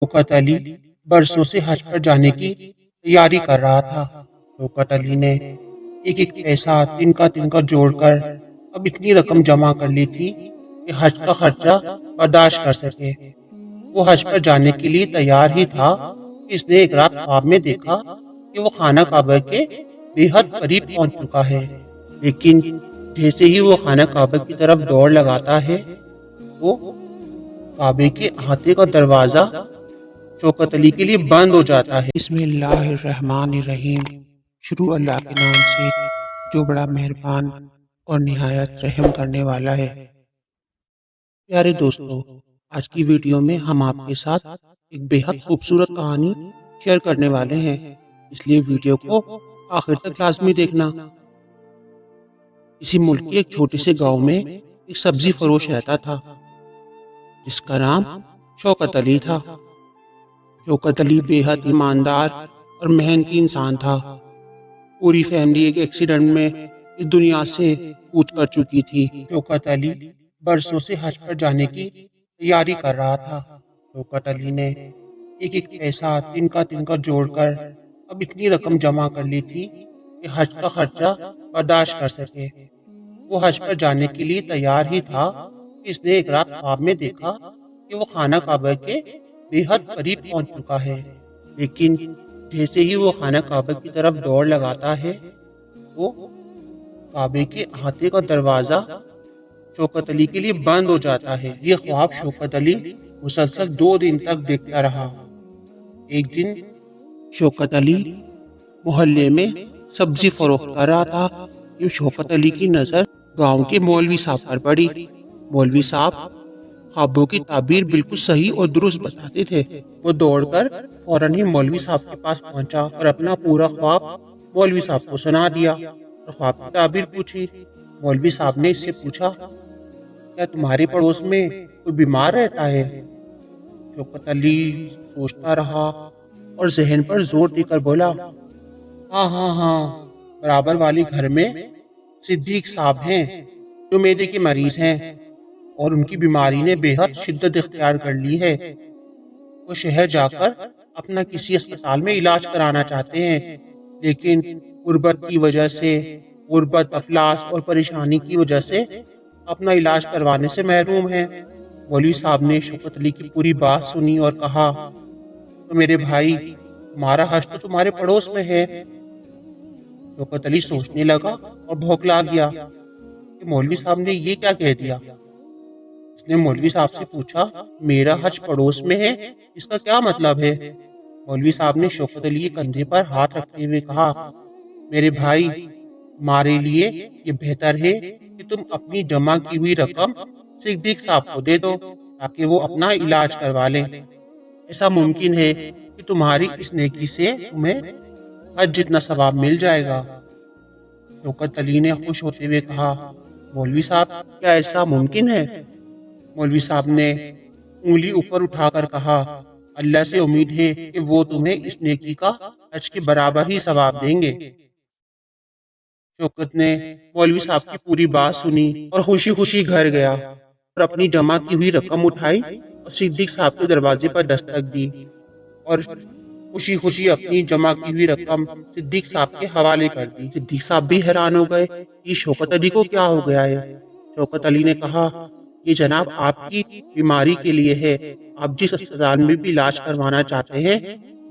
शौकत अली बरसों से हज पर जाने की तैयारी कर रहा था। शौकत अली ने एक एक पैसा तिनका तिनका जोड़कर अब इतनी रकम जमा कर ली थी कि हज का खर्चा बर्दाश्त कर सके। वो हज पर जाने के लिए तैयार ही था कि इसने एक रात ख्वाब में देखा कि वो खाना काबा के बेहद करीब पहुंच चुका है। लेकिन जैसे ही वो खाना काबा की तरफ दौड़ लगाता है, वो काबे के अहाते का दरवाजा शौकत अली के लिए बंद हो जाता है। बिस्मिल्लाहिर्रहमानिर्रहीम। शुरू अल्लाह के नाम से जो बड़ा मेहरबान और निहायत रहम करने वाला है। प्यारे दोस्तों, आज की वीडियो में हम आपके साथ एक बेहद खूबसूरत कहानी शेयर करने वाले हैं, इसलिए वीडियो को आखिर तक लाजमी देखना। इसी मुल्क के एक छोटे से गांव में एक सब्जी फरोश रहता था जिसका नाम शौकत अली था। शौकत अली बेहद ईमानदार और मेहनती इंसान था। पूरी फैमिली एक एक्सीडेंट में इस दुनिया से कूच कर चुकी थी। शौकत अली बरसों से हज पर जाने की तैयारी कर रहा था। शौकत अली ने एक एक पैसा तिनका तिनका जोड़कर अब इतनी रकम जमा कर ली थी कि हज का खर्चा बर्दाश्त कर सके। वो हज पर जाने के लिए तैयार ही था कि इसने एक रात ख्वाब में देखा कि वो खाना काबा के बेहद करीब पहुंच चुका है। लेकिन जैसे ही वो खाना काबा की तरफ दौड़ लगाता है, वो काबे के अहाते का दरवाजा शौकत अली के लिए बंद हो जाता है। ये ख्वाब शौकत अली मुसलसल 2 दिन तक देखता रहा। एक दिन शौकत अली मोहल्ले में सब्जी फरोख्त कर रहा था कि शौकत अली की नजर गांव के मौलवी साहब पर पड़ी। मौलवी साहब ख्वाबों की ताबीर बिल्कुल सही और दुरुस्त बताते थे। वो दौड़कर फौरन ही मौलवी साहब के पास पहुंचा और अपना पूरा ख्वाब मौलवी साहब को सुना दिया और ख्वाब की ताबीर पूछी। मौलवी साहब ने इससे पूछा, क्या तुम्हारे पड़ोस में कोई बीमार रहता है? शौकत अली सोचता रहा और जहन पर जोर देकर बोला, हाँ हाँ हाँ, बराबर वाली घर में सिद्दीक साहब हैं जो मैदे के मरीज हैं और उनकी बीमारी ने बेहद शिद्दत इख्तियार कर ली है। वो शहर जाकर अपना किसी अस्पताल में इलाज कराना चाहते हैं, लेकिन गुर्बत की वजह से, गुर्बत, अफलास और परेशानी की वजह से अपना इलाज करवाने से महरूम हैं। मौलवी साहब ने शौकत अली की पूरी बात सुनी और कहा, तो मेरे भाई, तुम्हारा हज तो तुम्हारे पड़ोस में है। शौकत अली सोचने लगा और भौंकला गया कि मौलवी साहब ने ये क्या कह दिया। उसने मौलवी साहब से पूछा, मेरा हज पड़ोस में है, इसका क्या मतलब है? मौलवी साहब ने शौकत अली के कंधे पर हाथ रखते हुए कहा, मेरे भाई, तुम्हारे लिए ये बेहतर है कि तुम अपनी जमा की हुई रकम सिद्दीक साहब को दे दो ताकि वो अपना इलाज करवा लें। ऐसा मुमकिन है कि तुम्हारी इस नेकी से तुम्हें हज जितना सवाब मिल जाएगा। शौकत अली ने खुश होते हुए कहा, मौलवी साहब, क्या ऐसा मुमकिन है? मौलवी साहब ने उंगली ऊपर उठाकर कहा, अल्लाह से उम्मीद है कि वो तुम्हें इस नेकी का हज के बराबर ही सवाब देंगे। शौकत ने मौलवी साहब की पूरी बात सुनी और खुशी खुशी घर गया और अपनी जमा की हुई रकम उठाई और सिद्दीक साहब के दरवाजे पर दस्तक दी और खुशी खुशी अपनी जमा की हुई रकम सिद्दीक साहब के हवाले कर दी। सिद्दीक साहब भी हैरान हो गए कि शौकत अली को क्या हो गया है। शौकत अली ने कहा, ये जनाब आपकी बीमारी के लिए है, आप जिस अस्पताल में भी इलाज करवाना चाहते हैं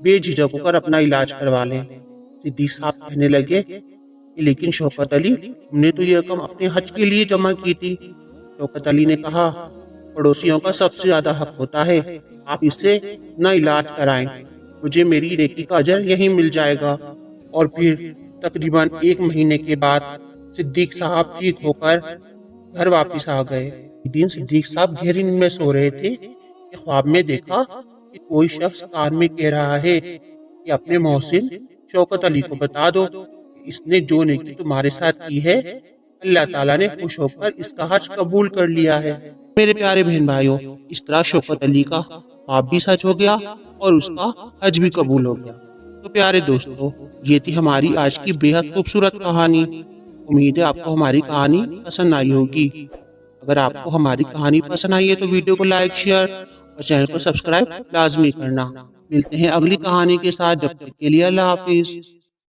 बेझिझक होकर अपना इलाज करवा लें। सिद्दीक साहब कहने लगे, लेकिन शौकत अली, हमने तो ये रकम अपने हज के लिए जमा की थी। शौकत अली ने कहा, पड़ोसियों का सबसे ज्यादा हक होता है, आप इससे न इलाज कराएं, मुझे मेरी नेकी का अजर यहीं मिल जाएगा। और फिर तकरीबन 1 महीने के बाद सिद्दीक साहब ठीक होकर घर वापस आ गए। एक दिन सिद्दीक साहब गहरी नींद में सो रहे थे कि ख्वाब में देखा कि कोई शख्स कान में कह रहा है कि अपने मोहसिन शौकत अली को बता दो कि इसने जो नेकी तुम्हारे साथ की है, अल्लाह ताला ने खुश होकर इसका हज कबूल कर लिया है। मेरे प्यारे बहन भाइयों, इस तरह शौकत अली का ख्वाब भी सच हो गया और उसका हज भी कबूल हो गया। तो प्यारे दोस्तों, ये थी हमारी आज की बेहद खूबसूरत कहानी। उम्मीद है आपको हमारी कहानी पसंद आई होगी। अगर आपको हमारी कहानी पसंद आई है तो वीडियो को लाइक, शेयर اور چینل کو سبسکرائب لازمی کرنا۔ ملتے ہیں اگلی کہانی کے ساتھ، جب تک کے لیے اللہ حافظ۔